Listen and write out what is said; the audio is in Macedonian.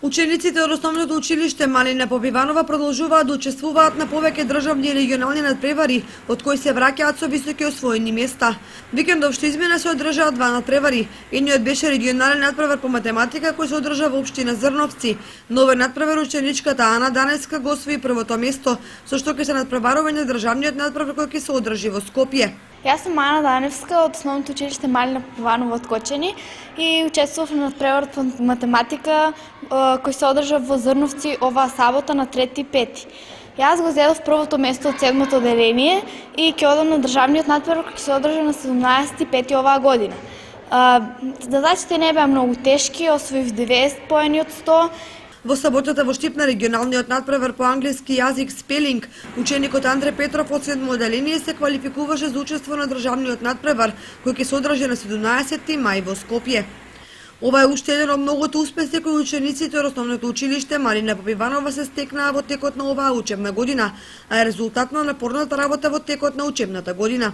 Учениците од основното училиште Малина Попиванова продолжуваат да учествуваат на повеќе државни и регионални надпревари, од кои се враќаат со високи освоени места. Викендов што измина се одржаа два надпревари. Едниот беше регионален надпревар по математика кој се одржа во општина Зрновци. На овој надпревар ученичката Ана Данеска го освои првото место, со што ќе се надпреварување државниот надпревар кој ќе се одржи во Скопје. Јас сум Ана Даневска од основното училиште Малина Попиванова од Кочани и учествував на надпреварот по математика кој се одржа во Зрновци оваа сабота на 3 и 5. Јас го зедов првото место од 7-то оделение и ќе одам на државниот надпревар кој ќе се одржа на 17 и 5 оваа година. Задачите не беа многу тешки, освоив 90 поени од 100. Во саботата во Штип на регионалниот надпревар по англиски јазик спелинг, ученикот Андре Петров од 7-мо оделение се квалификуваше за учество на државниот надпревар, кој ќе се одржи на 17 мај во Скопје. Ова е уште еден од многото успеси кои учениците од основното училиште Малина Попиванова се стекнаа во текот на оваа учебна година, а е резултат на напорната работа во текот на учебната година.